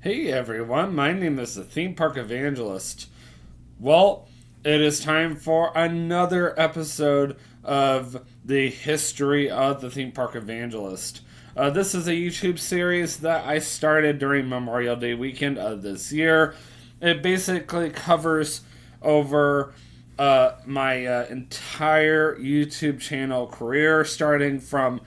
Hey everyone, my name is the Theme Park Evangelist. Well, it is time for another episode of the history of the Theme Park Evangelist. This is a YouTube series that I started during Memorial Day weekend of this year. It basically covers over my entire YouTube channel career, starting from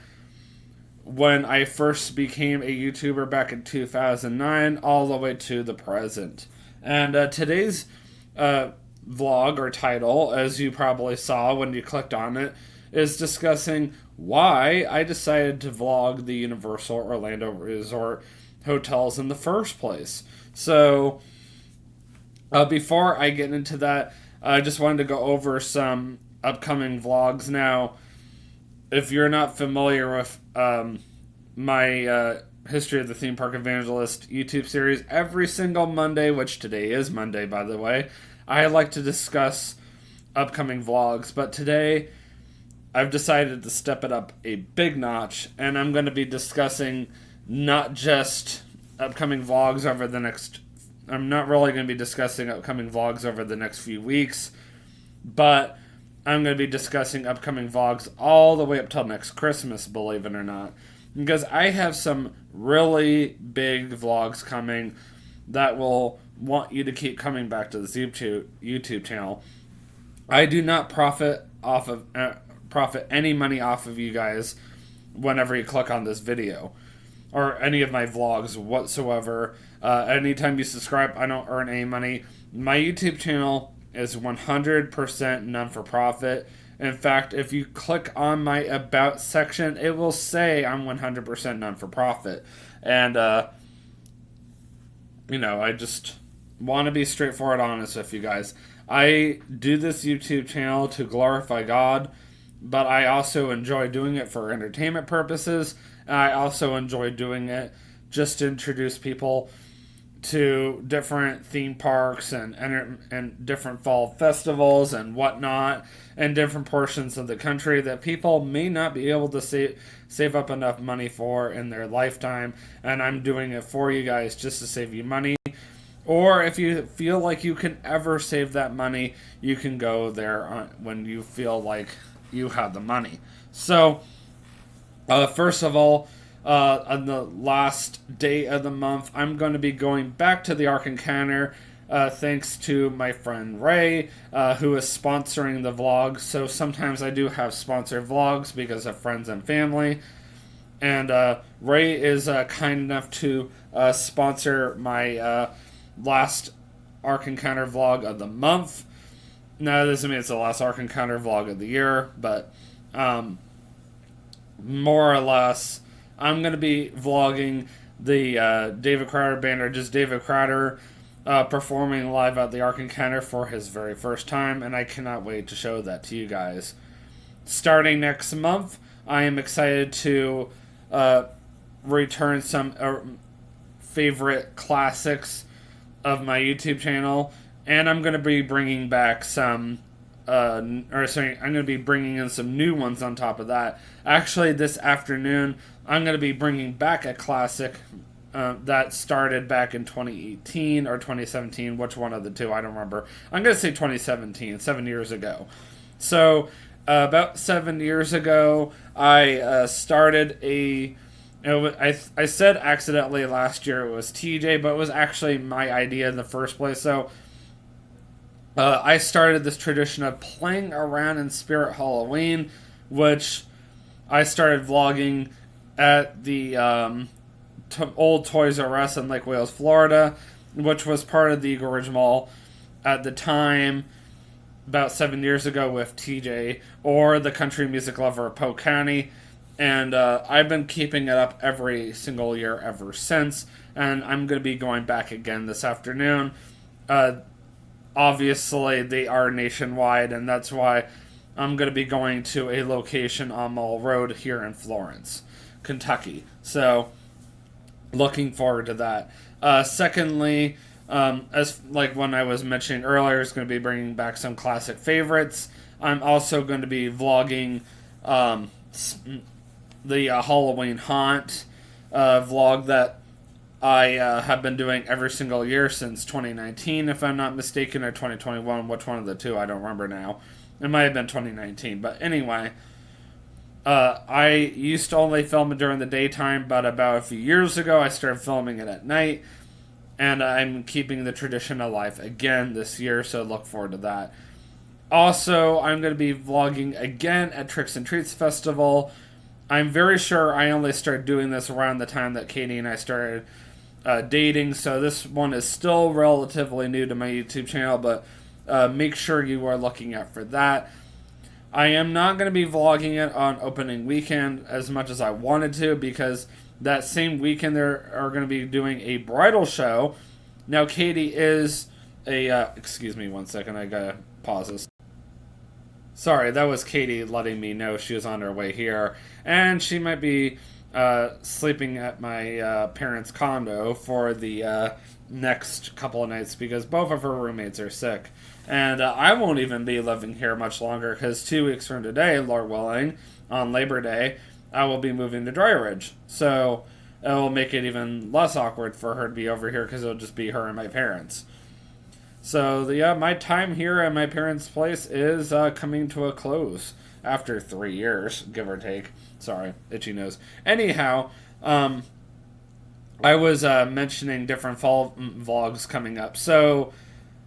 when I first became a YouTuber back in 2009 all the way to the present. And today's vlog or title, as you probably saw when you clicked on it, is discussing why I decided to vlog the Universal Orlando Resort hotels in the first place. So, before I get into that, I just wanted to go over some upcoming vlogs now. If you're not familiar with my History of the Theme Park Evangelist YouTube series, every single Monday, which today is Monday, by the way, I like to discuss upcoming vlogs. But today, I've decided to step it up a big notch, and I'm going to be discussing not just upcoming vlogs over the next. I'm not really going to be discussing upcoming vlogs over the next few weeks, but I'm going to be discussing upcoming vlogs all the way up till next Christmas, believe it or not. Because I have some really big vlogs coming that will want you to keep coming back to this YouTube channel. I do not profit any money off of you guys whenever you click on this video or any of my vlogs whatsoever. Anytime you subscribe, I don't earn any money. My YouTube channel is 100% non-for-profit. In fact, if you click on my About section, it will say I'm 100% non-for-profit. And, I just want to be straightforward honest with you guys. I do this YouTube channel to glorify God, but I also enjoy doing it for entertainment purposes. And I also enjoy doing it just to introduce people to different theme parks and different fall festivals and whatnot, and different portions of the country that people may not be able to save up enough money for in their lifetime. And I'm doing it for you guys just to save you money. Or if you feel like you can ever save that money, you can go there when you feel like you have the money. So, first of all, on the last day of the month, I'm going to be going back to the Ark Encounter, thanks to my friend Ray, who is sponsoring the vlog. So sometimes I do have sponsored vlogs because of friends and family. And Ray is kind enough to sponsor my last Ark Encounter vlog of the month. Now, that doesn't mean it's the last Ark Encounter vlog of the year, but more or less, I'm going to be vlogging the David Crowder Band, or just David Crowder performing live at the Ark Encounter for his very first time, and I cannot wait to show that to you guys. Starting next month, I am excited to return some favorite classics of my YouTube channel, and I'm going to be bringing back some I'm going to be bringing in some new ones on top of that. Actually, this afternoon, I'm going to be bringing back a classic that started back in 2018 or 2017, which one of the two, I don't remember. I'm going to say 2017, 7 years ago. So, about 7 years ago, I started I said accidentally last year it was TJ, but it was actually my idea in the first place. So, I started this tradition of playing around in Spirit Halloween, which I started vlogging at the old Toys R Us in Lake Wales, Florida, which was part of the Eagle Ridge Mall at the time, about 7 years ago, with TJ, or the country music lover of Polk County. And I've been keeping it up every single year ever since, and I'm going to be going back again this afternoon. Obviously, they are nationwide, and that's why I'm going to be going to a location on Mall Road here in Florence, Kentucky. So, looking forward to that. Secondly, as like when I was mentioning earlier, is going to be bringing back some classic favorites. I'm also going to be vlogging the Halloween Haunt vlog that I have been doing every single year since 2019, if I'm not mistaken, or 2021. Which one of the two? I don't remember now. It might have been 2019. But anyway, I used to only film it during the daytime, but about a few years ago, I started filming it at night. And I'm keeping the tradition alive again this year, so look forward to that. Also, I'm going to be vlogging again at Tricks and Treats Festival. I'm very sure I only started doing this around the time that Katie and I started dating, so this one is still relatively new to my YouTube channel, but make sure you are looking out for that. I am not going to be vlogging it on opening weekend as much as I wanted to, because that same weekend they are going to be doing a bridal show. Now, Katie is excuse me one second, I gotta pause this. Sorry, that was Katie letting me know she was on her way here, and she might be sleeping at my parents' condo for the next couple of nights because both of her roommates are sick. And I won't even be living here much longer because 2 weeks from today, Lord willing, on Labor Day, I will be moving to Dry Ridge. So it will make it even less awkward for her to be over here because it'll just be her and my parents. So, my time here at my parents' place is coming to a close after 3 years, give or take. Sorry, itchy nose. Anyhow, I was mentioning different fall vlogs coming up. So,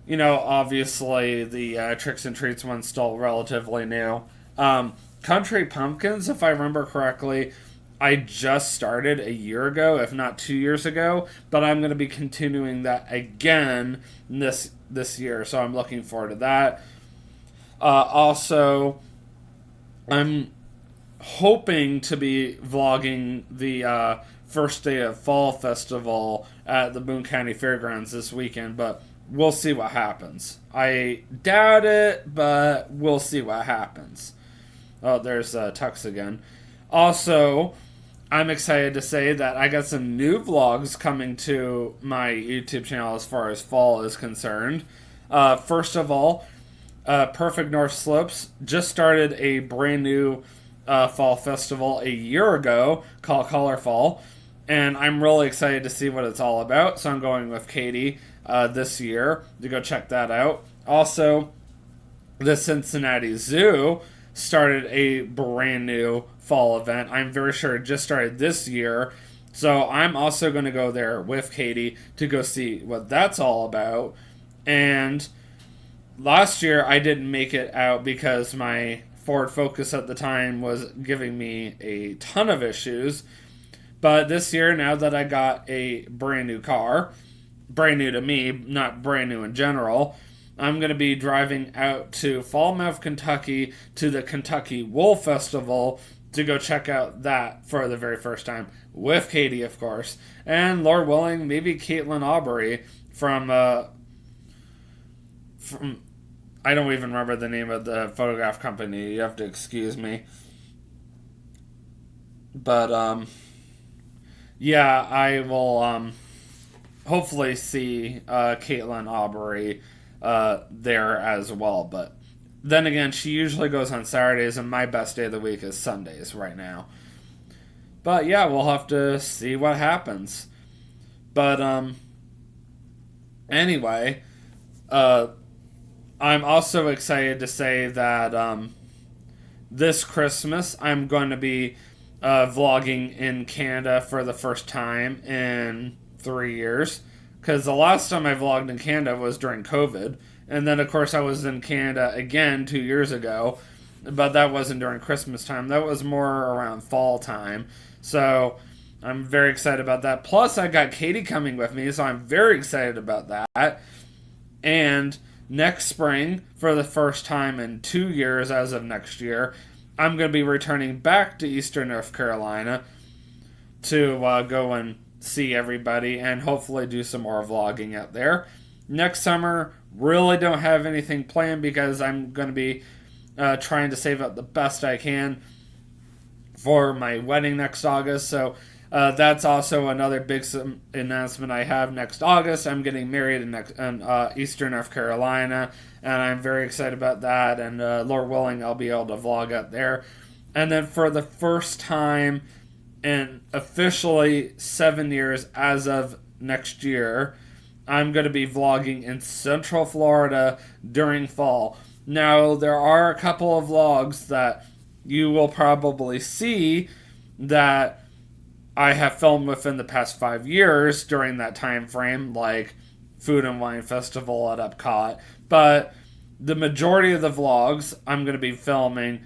obviously the Tricks and Treats one's still relatively new. Country Pumpkins, if I remember correctly, I just started a year ago, if not 2 years ago, but I'm going to be continuing that again this year, so I'm looking forward to that. Also, I'm hoping to be vlogging the first day of Fall Festival at the Boone County Fairgrounds this weekend, but we'll see what happens. I doubt it, but we'll see what happens. Oh, there's Tux again. Also, I'm excited to say that I got some new vlogs coming to my YouTube channel as far as fall is concerned. First of all, Perfect North Slopes just started a brand new fall festival a year ago called Color Fall, and I'm really excited to see what it's all about, so I'm going with Katie this year to go check that out. Also, the Cincinnati Zoo started a brand new fall event. I'm very sure it just started this year. So I'm also going to go there with Katie to go see what that's all about. And last year I didn't make it out because my Ford Focus at the time was giving me a ton of issues. But this year, now that I got a brand new car, brand new to me, not brand new in general, I'm going to be driving out to Falmouth, Kentucky to the Kentucky Wool Festival to go check out that for the very first time with Katie, of course. And Lord willing, maybe Caitlin Aubrey from I don't even remember the name of the photograph company. You have to excuse me. But, yeah, I will hopefully see Caitlin Aubrey there as well. But then again, she usually goes on Saturdays, and my best day of the week is Sundays right now. But yeah, we'll have to see what happens. But anyway, I'm also excited to say that this Christmas I'm going to be vlogging in Canada for the first time in 3 years. Because the last time I vlogged in Canada was during COVID. And then, of course, I was in Canada again 2 years ago. But that wasn't during Christmas time. That was more around fall time. So I'm very excited about that. Plus, I got Katie coming with me. So I'm very excited about that. And next spring, for the first time in 2 years as of next year, I'm going to be returning back to Eastern North Carolina to go and see everybody and hopefully do some more vlogging out there. Next summer, really don't have anything planned because I'm going to be trying to save up the best I can for my wedding next August. So that's also another big announcement I have next August. I'm getting married in Eastern North Carolina, and I'm very excited about that. And Lord willing, I'll be able to vlog out there. And then for the first time in officially 7 years as of next year, I'm going to be vlogging in Central Florida during fall. Now, there are a couple of vlogs that you will probably see that I have filmed within the past 5 years during that time frame, like Food and Wine Festival at Epcot. But the majority of the vlogs I'm going to be filming,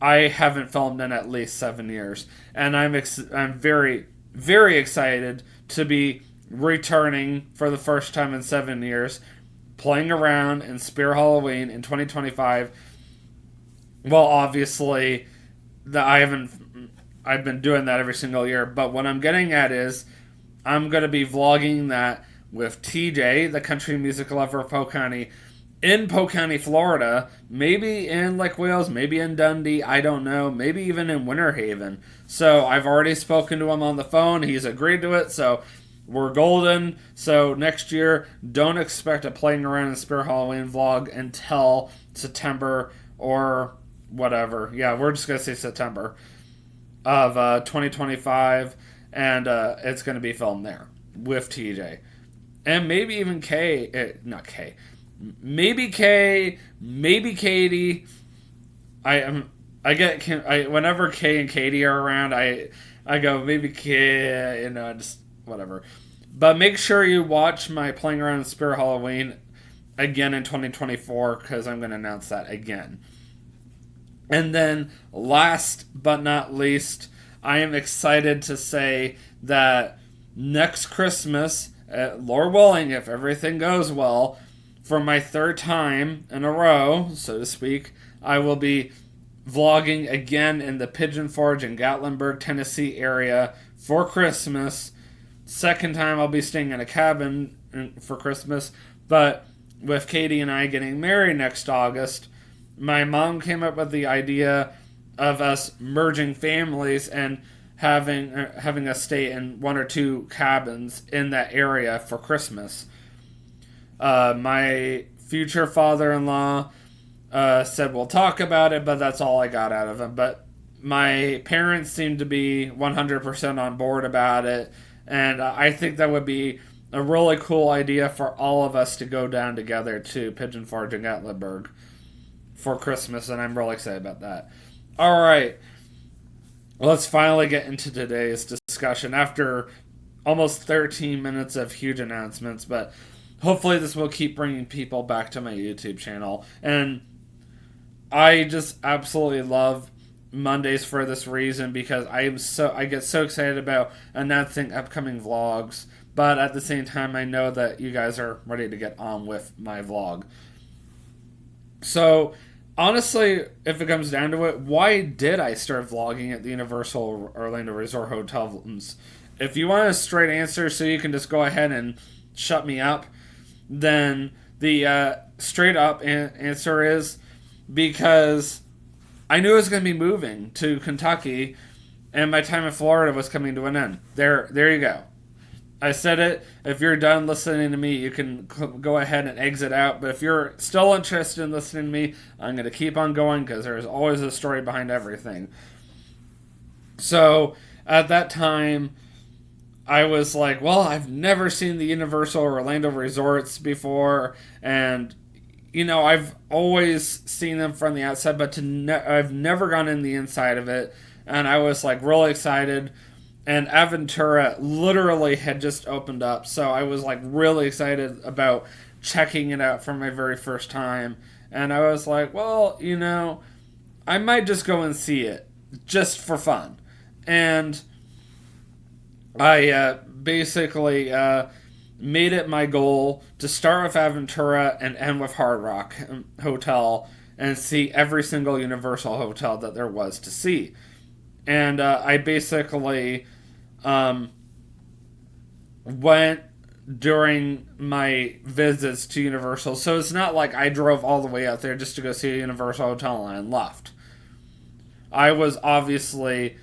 I haven't filmed in at least 7 years. And I'm very, very excited to be returning for the first time in 7 years, playing around in Spirit Halloween in 2025. Well, obviously, I've been doing that every single year, but what I'm getting at is I'm going to be vlogging that with TJ, the country music lover of Polk County, in Polk County, Florida, maybe in Lake Wales, maybe in Dundee, I don't know, maybe even in Winter Haven. So I've already spoken to him on the phone. He's agreed to it, so we're golden. So next year, don't expect a playing around in Spirit Halloween vlog until September or whatever. Yeah, we're just going to say September of 2025, and it's going to be filmed there with TJ. And maybe even not Kay. Maybe Kay, maybe Katie. Whenever Kay and Katie are around, I go maybe Kay, just whatever. But make sure you watch my Playing Around in Spirit Halloween again in 2024, because I'm going to announce that again. And then last but not least, I am excited to say that next Christmas, Lord willing, if everything goes well, for my third time in a row, so to speak, I will be vlogging again in the Pigeon Forge in Gatlinburg, Tennessee area for Christmas. Second time I'll be staying in a cabin for Christmas, but with Katie and I getting married next August, my mom came up with the idea of us merging families and having us stay in one or two cabins in that area for Christmas. My future father-in-law said we'll talk about it, but that's all I got out of him. But my parents seem to be 100% on board about it, and I think that would be a really cool idea for all of us to go down together to Pigeon Forge and Gatlinburg for Christmas, and I'm really excited about that. All right, let's finally get into today's discussion after almost 13 minutes of huge announcements, but hopefully this will keep bringing people back to my YouTube channel. And I just absolutely love Mondays for this reason, because I get so excited about announcing upcoming vlogs, but at the same time I know that you guys are ready to get on with my vlog. So honestly, if it comes down to it, why did I start vlogging at the Universal Orlando Resort Hotel? If you want a straight answer so you can just go ahead and shut me up, then the straight up answer is because I knew I was going to be moving to Kentucky, and my time in Florida was coming to an end. There you go. I said it. If you're done listening to me, you can go ahead and exit out. But if you're still interested in listening to me, I'm going to keep on going, because there's always a story behind everything. So at that time, I was like, well, I've never seen the Universal Orlando Resorts before, and I've always seen them from the outside, but I've never gone in the inside of it, and I was like really excited. And Aventura literally had just opened up, so I was like really excited about checking it out for my very first time. And I was like, well, I might just go and see it just for fun. And I basically made it my goal to start with Aventura and end with Hard Rock Hotel and see every single Universal hotel that there was to see. And I basically went during my visits to Universal. So it's not like I drove all the way out there just to go see a Universal hotel and left. I was obviously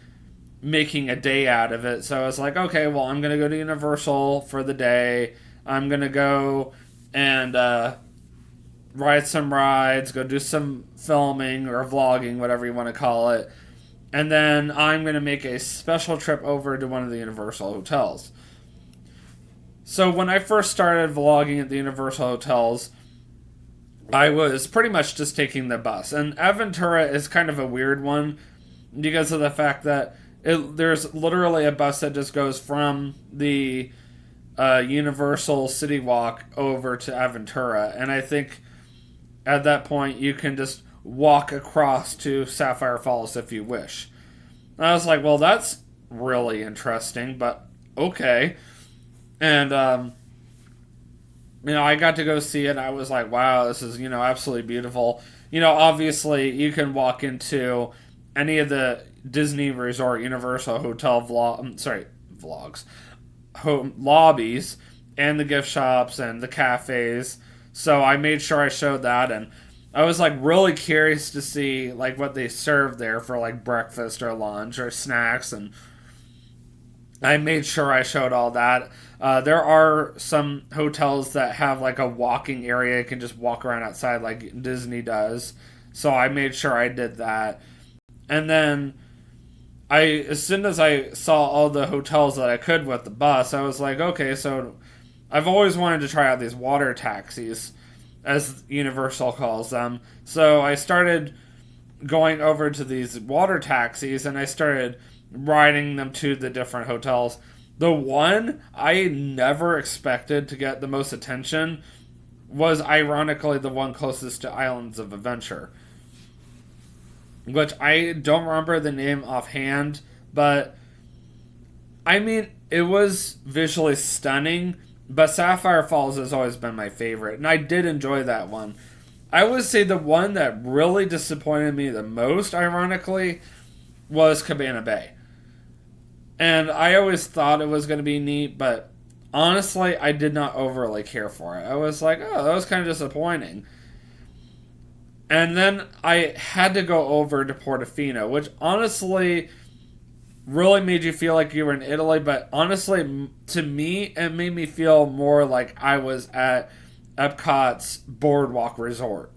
making a day out of it. So I was like, okay, well, I'm going to go to Universal for the day. I'm going to go and ride some rides, go do some filming or vlogging, whatever you want to call it. And then I'm going to make a special trip over to one of the Universal hotels. So when I first started vlogging at the Universal hotels, I was pretty much just taking the bus. And Aventura is kind of a weird one because of the fact that there's literally a bus that just goes from the Universal City Walk over to Aventura. And I think at that point you can just walk across to Sapphire Falls if you wish. And I was like, well, that's really interesting, but okay. And I got to go see it. I was like, wow, this is, absolutely beautiful. Obviously, you can walk into any of the Disney Resort Universal Hotel vlogs, lobbies, and the gift shops and the cafes. So I made sure I showed that, and I was like really curious to see like what they serve there for like breakfast or lunch or snacks, and I made sure I showed all that. There are some hotels that have like a walking area. You can just walk around outside like Disney does. So I made sure I did that. And then as soon as I saw all the hotels that I could with the bus, I was like, okay, so I've always wanted to try out these water taxis, as Universal calls them. So I started going over to these water taxis and I started riding them to the different hotels. The one I never expected to get the most attention was ironically the one closest to Islands of Adventure, which I don't remember the name offhand, but I mean, it was visually stunning, but Sapphire Falls has always been my favorite, and I did enjoy that one. I would say the one that really disappointed me the most, ironically, was Cabana Bay. And I always thought it was going to be neat, but honestly, I did not overly care for it. I was like, oh, that was kind of disappointing. And then I had to go over to Portofino, which honestly really made you feel like you were in Italy, but honestly, to me, it made me feel more like I was at Epcot's Boardwalk Resort,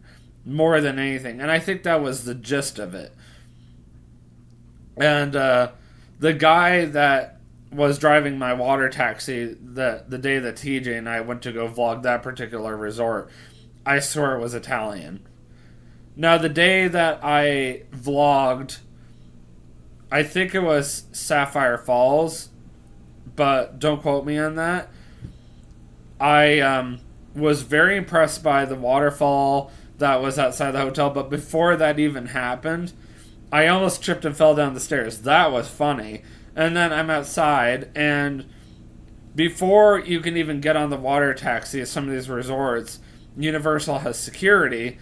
more than anything. And I think that was the gist of it. And the guy that was driving my water taxi the day that TJ and I went to go vlog that particular resort, I swear it was Italian. Now, the day that I vlogged, I think it was Sapphire Falls, but don't quote me on that. I was very impressed by the waterfall that was outside the hotel, but before that even happened, I almost tripped and fell down the stairs. That was funny. And then I'm outside, and before you can even get on the water taxi at some of these resorts, Universal has security.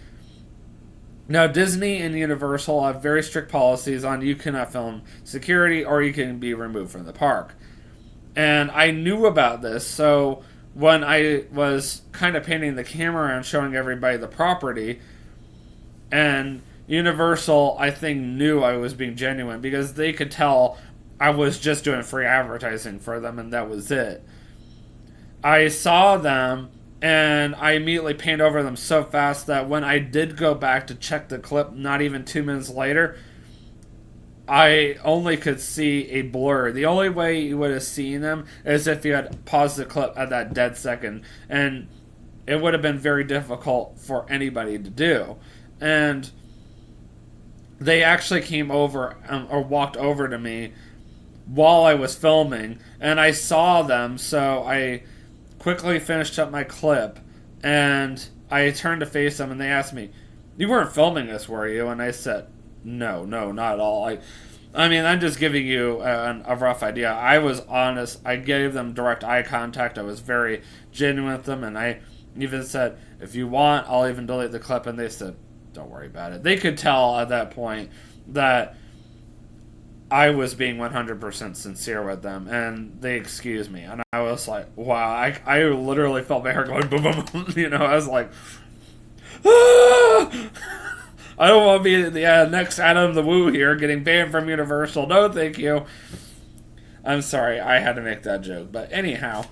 Now, Disney and Universal have very strict policies on you cannot film security or you can be removed from the park. And I knew about this, so when I was kind of painting the camera and showing everybody the property, and Universal, I think, knew I was being genuine because they could tell I was just doing free advertising for them and that was it. I saw them and I immediately panned over them so fast that when I did go back to check the clip, not even 2 minutes later, I only could see a blur. The only way you would have seen them is if you had paused the clip at that dead second, and it would have been very difficult for anybody to do. And they actually came over or walked over to me while I was filming, and I saw them, so I quickly finished up my clip, and I turned to face them, and they asked me, "You weren't filming this, were you?" And I said, No, not at all. I mean, I'm just giving you a rough idea. I was honest. I gave them direct eye contact. I was very genuine with them, and I even said, if you want, I'll even delete the clip, and they said, don't worry about it. They could tell at that point that I was being 100% sincere with them, and they excused me. And I was like, wow, I literally felt my heart going boom, boom, boom. I was like, ah! I don't want to be the next Adam the Woo here getting banned from Universal. No, thank you. I'm sorry, I had to make that joke. But anyhow,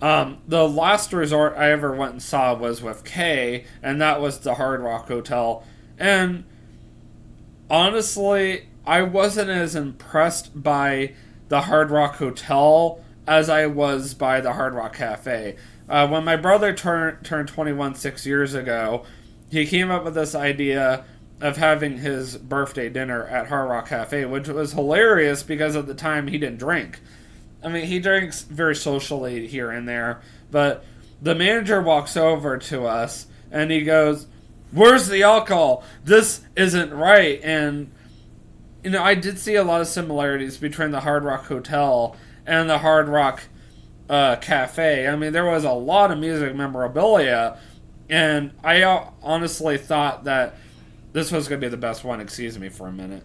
the last resort I ever went and saw was with Kay, and that was the Hard Rock Hotel. And honestly, I wasn't as impressed by the Hard Rock Hotel as I was by the Hard Rock Cafe. When my brother turned 21 6 years ago, he came up with this idea of having his birthday dinner at Hard Rock Cafe, which was hilarious because at the time he didn't drink. I mean, he drinks very socially here and there, but the manager walks over to us and he goes, "Where's the alcohol? This isn't right." And, I did see a lot of similarities between the Hard Rock Hotel and the Hard Rock Cafe. I mean, there was a lot of music memorabilia, and I honestly thought that this was going to be the best one. Excuse me for a minute.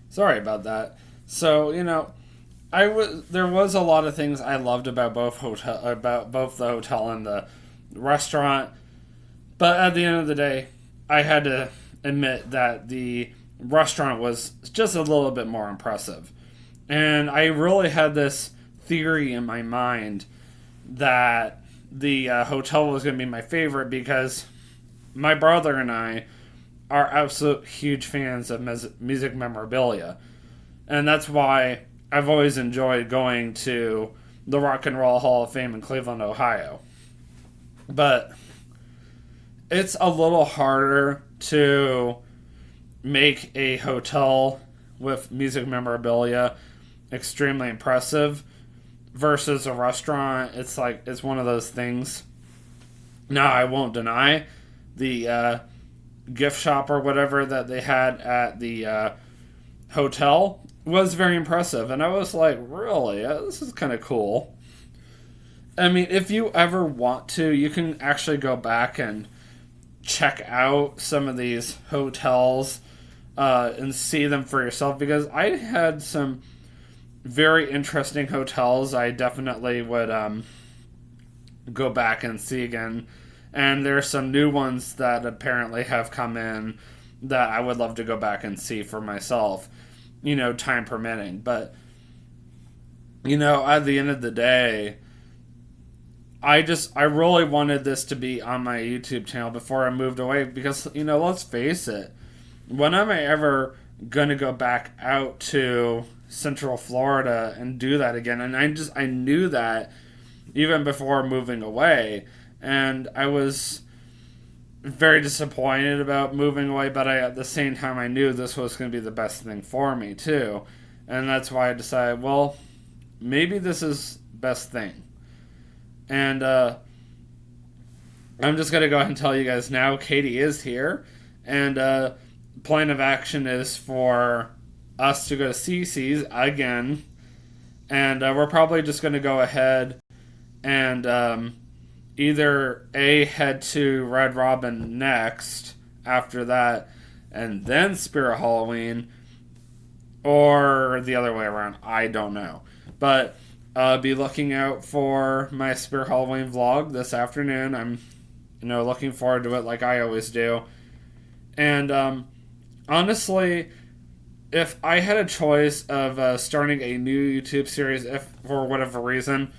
Sorry about that. So, there was a lot of things I loved about both the hotel and the restaurant, but at the end of the day, I had to admit that the restaurant was just a little bit more impressive. And I really had this theory in my mind that the hotel was going to be my favorite because my brother and I are absolute huge fans of music memorabilia. And that's why I've always enjoyed going to the Rock and Roll Hall of Fame in Cleveland, Ohio. But it's a little harder to make a hotel with music memorabilia extremely impressive versus a restaurant. It's one of those things. Now, I won't deny the gift shop or whatever that they had at the hotel was very impressive, and I was like, really? This is kind of cool. I mean, if you ever want to, you can actually go back and check out some of these hotels and see them for yourself, because I had some very interesting hotels I definitely would go back and see again, and there's some new ones that apparently have come in that I would love to go back and see for myself, time permitting. But at the end of the day, I really wanted this to be on my YouTube channel before I moved away, because let's face it, when am I ever gonna go back out to Central Florida and do that again? And I knew that even before moving away, and I was very disappointed about moving away, but at the same time I knew this was going to be the best thing for me too, and that's why I decided, well, maybe this is best thing. And I'm just going to go ahead and tell you guys now, Katie is here, and plan of action is for us to go to CC's again, and we're probably just going to go ahead and either head to Red Robin next after that, and then Spirit Halloween, or the other way around. I don't know. But be looking out for my Spirit Halloween vlog this afternoon. I'm, looking forward to it like I always do. And honestly, if I had a choice of starting a new YouTube series, if for whatever reason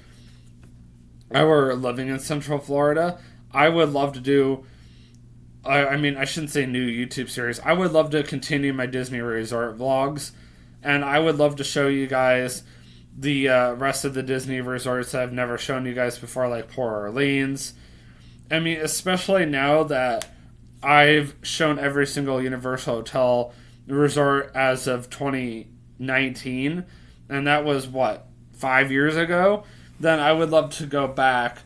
I were living in Central Florida, I would love to do, I shouldn't say new YouTube series. I would love to continue my Disney Resort vlogs, and I would love to show you guys the rest of the Disney resorts that I've never shown you guys before, like Port Orleans. I mean, especially now that I've shown every single Universal Hotel resort as of 2019, and that was, 5 years ago? Then I would love to go back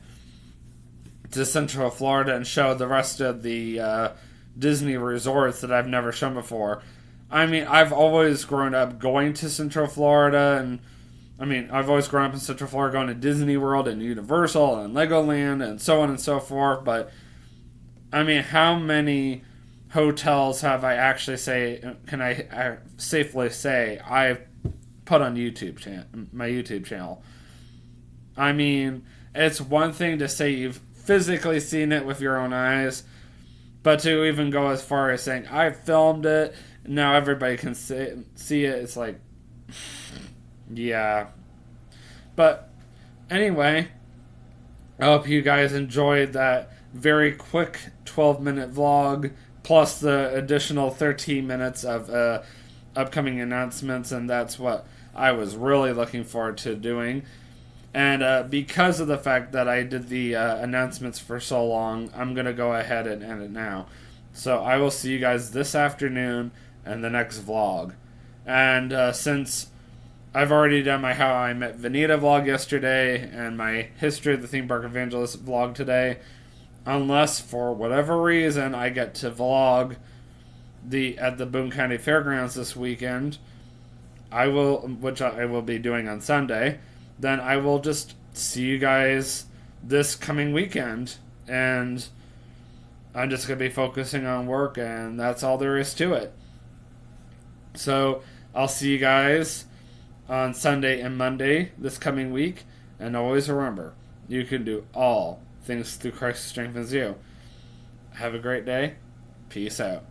to Central Florida and show the rest of the Disney resorts that I've never shown before. I mean, I've always grown up going to Central Florida, and I've always grown up in Central Florida going to Disney World and Universal and Legoland and so on and so forth, but how many hotels have I actually can I safely say I've put on my YouTube channel? It's one thing to say you've physically seen it with your own eyes, but to even go as far as saying, I filmed it, and now everybody can see it, it's like, yeah. But anyway, I hope you guys enjoyed that very quick 12-minute vlog, plus the additional 13 minutes of upcoming announcements, and that's what I was really looking forward to doing. And because of the fact that I did the announcements for so long, I'm going to go ahead and end it now. So I will see you guys this afternoon and the next vlog. And since I've already done my How I Met Vanita vlog yesterday and my History of the Theme Park Evangelist vlog today, unless for whatever reason I get to vlog at the Boone County Fairgrounds this weekend, which I will be doing on Sunday, then I will just see you guys this coming weekend, and I'm just going to be focusing on work, and that's all there is to it. So I'll see you guys on Sunday and Monday this coming week, and always remember, you can do all things through Christ who strengthens you. Have a great day. Peace out.